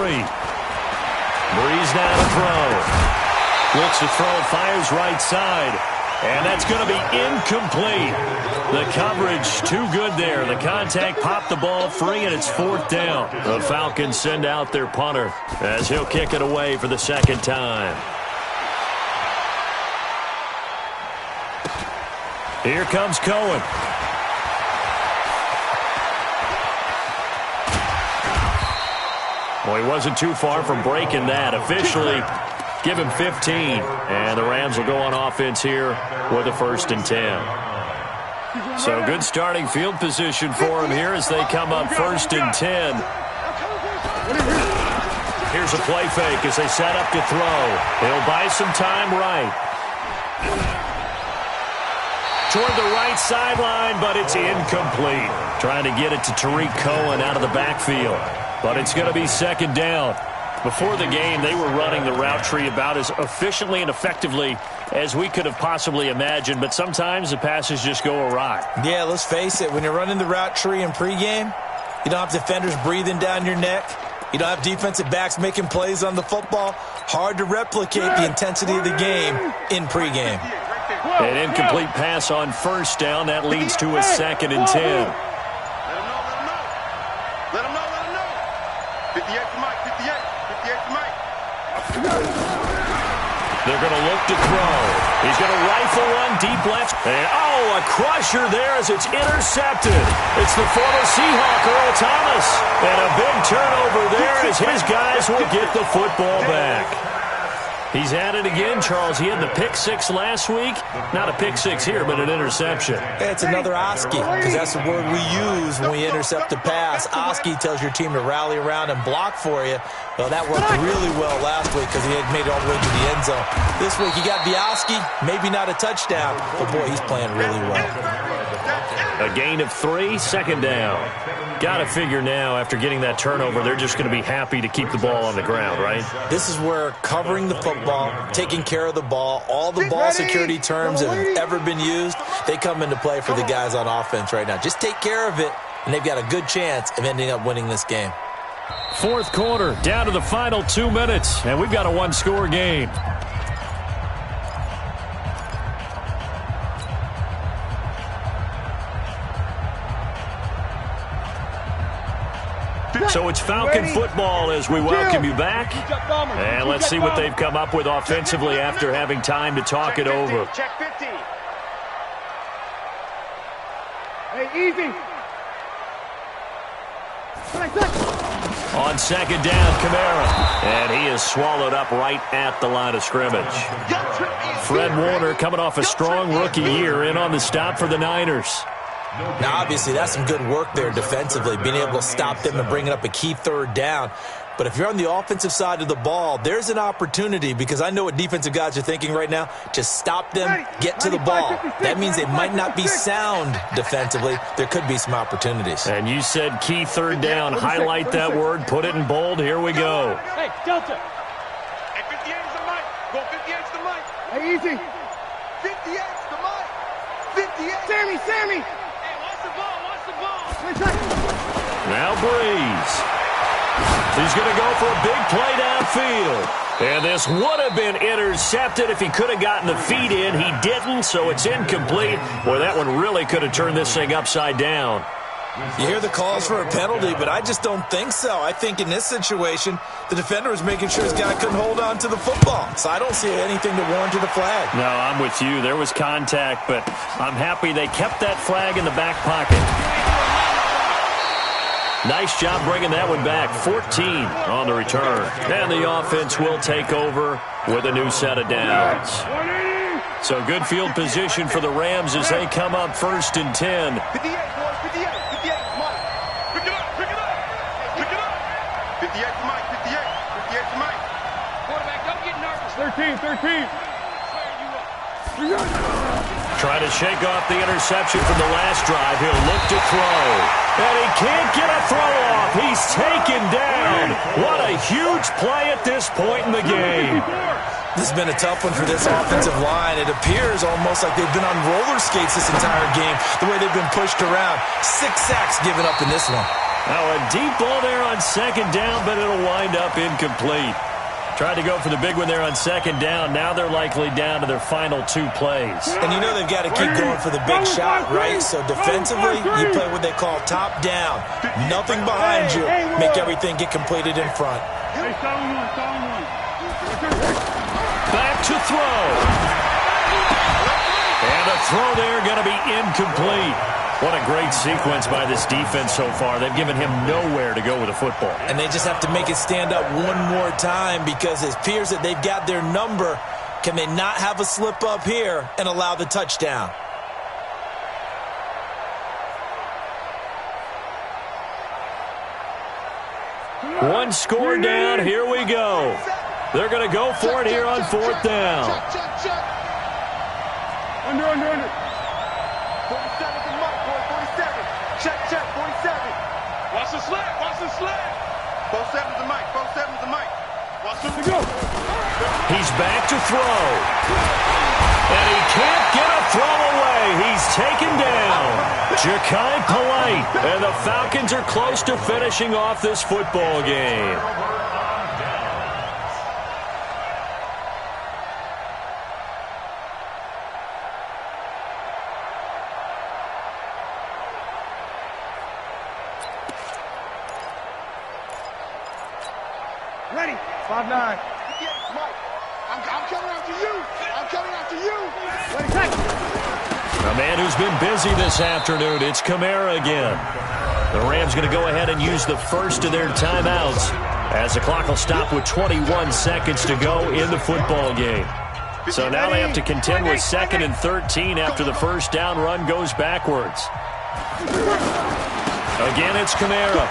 Breeze now to throw. Looks to throw, fires right side. And that's going to be incomplete. The coverage too good there. The contact popped the ball free, and it's 4th down. The Falcons send out their punter as he'll kick it away for the 2nd time. Here comes Cohen. Well, he wasn't too far from breaking that. Officially, give him 15. And the Rams will go on offense here with a 1st and 10. So good starting field position for him here as they come up 1st and 10. Here's a play fake as they set up to throw. He'll buy some time right. toward the right sideline, but it's incomplete. Trying to get it to Tariq Cohen out of the backfield. But it's going to be second down. Before the game, they were running the route tree about as efficiently and effectively as we could have possibly imagined, but sometimes the passes just go awry. Yeah, let's face it. When you're running the route tree in pregame, you don't have defenders breathing down your neck. You don't have defensive backs making plays on the football. Hard to replicate the intensity of the game in pregame. An incomplete pass on first down. That leads to a 2nd and 10. Let him know. 58 to Mike, 58 to Mike. They're going to look to throw. He's going to rifle one deep left. And, a crusher there as it's intercepted. It's the former Seahawk, Earl Thomas. And a big turnover there as his guys will get the football back. He's at it again, Charles. He had the pick 6 last week. Not a pick 6 here, but an interception. It's another Oski, because that's the word we use when we intercept a pass. Oski tells your team to rally around and block for you. Well, that worked really well last week because he had made it all the way to the end zone. This week, he got the Oski, maybe not a touchdown, but boy, he's playing really well. A gain of 3, second down. Got to figure now, after getting that turnover, they're just going to be happy to keep the ball on the ground, right? This is where covering the football, taking care of the ball, all the ball security terms that have ever been used, they come into play for the guys on offense right now. Just take care of it, and they've got a good chance of ending up winning this game. Fourth quarter, down to the final 2 minutes, and we've got a one-score game. So it's Falcon football as we welcome you back. And let's see what they've come up with offensively after having time to talk it over. Check 15. Hey, easy. On second down, Kamara. And he is swallowed up right at the line of scrimmage. Fred Warner coming off a strong rookie year in on the stop for the Niners. Now, obviously, that's some good work there defensively, being able to stop them and bringing up a key third down. But if you're on the offensive side of the ball, there's an opportunity, because I know what defensive guys are thinking right now. Just stop them, get to the ball. That means they might not be sound defensively. There could be some opportunities. And you said key third down. Highlight that word. Put it in bold. Here we go. Hey, Delta. Hey, 58 is the mic. Go 58 is the mic. Hey, easy. 58 is the mic. 58. Sammy. Now Breeze. He's going to go for a big play downfield. And this would have been intercepted if he could have gotten the feet in. He didn't, so it's incomplete. Boy, that one really could have turned this thing upside down. You hear the calls for a penalty, but I just don't think so. I think in this situation, the defender was making sure his guy couldn't hold on to the football. So I don't see anything to warrant a flag. No, I'm with you. There was contact, but I'm happy they kept that flag in the back pocket. Nice job bringing that one back. 14 on the return. And the offense will take over with a new set of downs. So good field position for the Rams as they come up 1st and 10. 58, boys. 58 is Mike. Pick it up. 58 to Mike. 58 to Mike. Quarterback, don't get nervous. 13. Trying to shake off the interception from the last drive. He'll look to throw. And he can't get a throw off. He's taken down. What a huge play at this point in the game. This has been a tough one for this offensive line. It appears almost like they've been on roller skates this entire game, the way they've been pushed around. 6 sacks given up in this one. Now a deep ball there on second down, but it'll wind up incomplete. Tried to go for the big one there on second down. Now they're likely down to their final 2 plays. And you know they've got to keep going for the big shot, right? So defensively, you play what they call top down. Nothing behind you. Make everything get completed in front. Back to throw. And a throw there going to be incomplete. What a great sequence by this defense so far. They've given him nowhere to go with the football. And they just have to make it stand up one more time, because it appears that they've got their number. Can they not have a slip up here and allow the touchdown? One score down. Here we go. They're going to go for it here on 4th down. Under. Watch the slant. Watch the slant. 4-7's the mic. 4-7's the mic. Watch the go. He's back to throw. And he can't get a throw away. He's taken down. Ja'Kai Polite. And the Falcons are close to finishing off this football game. Ready. 5-9. I'm coming after you. I'm coming after you. Ready, set. A man who's been busy this afternoon, it's Kamara again. The Rams going to go ahead and use the first of their timeouts as the clock will stop with 21 seconds to go in the football game. So now they have to contend with 2nd and 13 after the first down run goes backwards. Again, it's Kamara.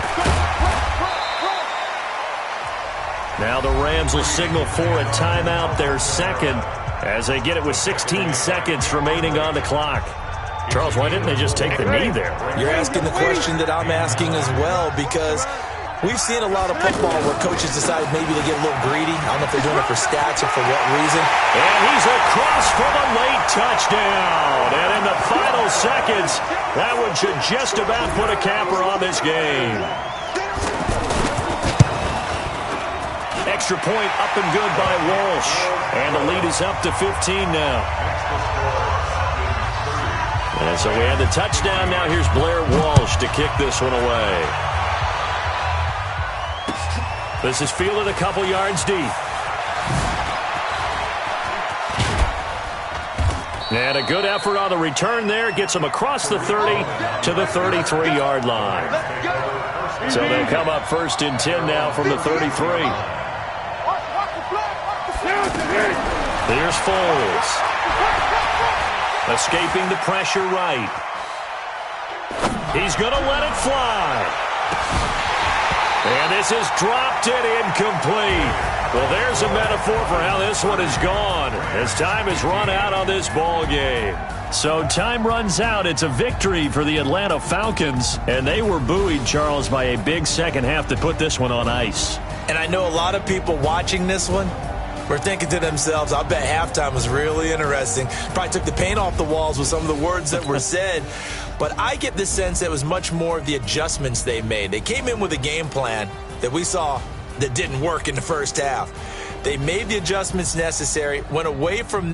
Now the Rams will signal for a timeout, their second, as they get it with 16 seconds remaining on the clock. Charles, why didn't they just take the knee there? You're asking the question that I'm asking as well, because we've seen a lot of football where coaches decide maybe to get a little greedy. I don't know if they're doing it for stats or for what reason. And he's across for the late touchdown. And in the final seconds, that one should just about put a capper on this game. Extra point up and good by Walsh. And the lead is up to 15 now. And so we have the touchdown. Now here's Blair Walsh to kick this one away. This is fielded a couple yards deep. And a good effort on the return there. Gets him across the 30 to the 33-yard line. So they'll come up 1st and 10 now from the 33. Here's Foles. Escaping the pressure right. He's going to let it fly. And this is dropped it incomplete. Well, there's a metaphor for how this one is gone as time has run out on this ball game. So time runs out. It's a victory for the Atlanta Falcons. And they were buoyed, Charles, by a big second half to put this one on ice. And I know a lot of people watching this one were thinking to themselves, I bet halftime was really interesting. Probably took the paint off the walls with some of the words that were said. But I get the sense that it was much more of the adjustments they made. They came in with a game plan that we saw that didn't work in the first half. They made the adjustments necessary, went away from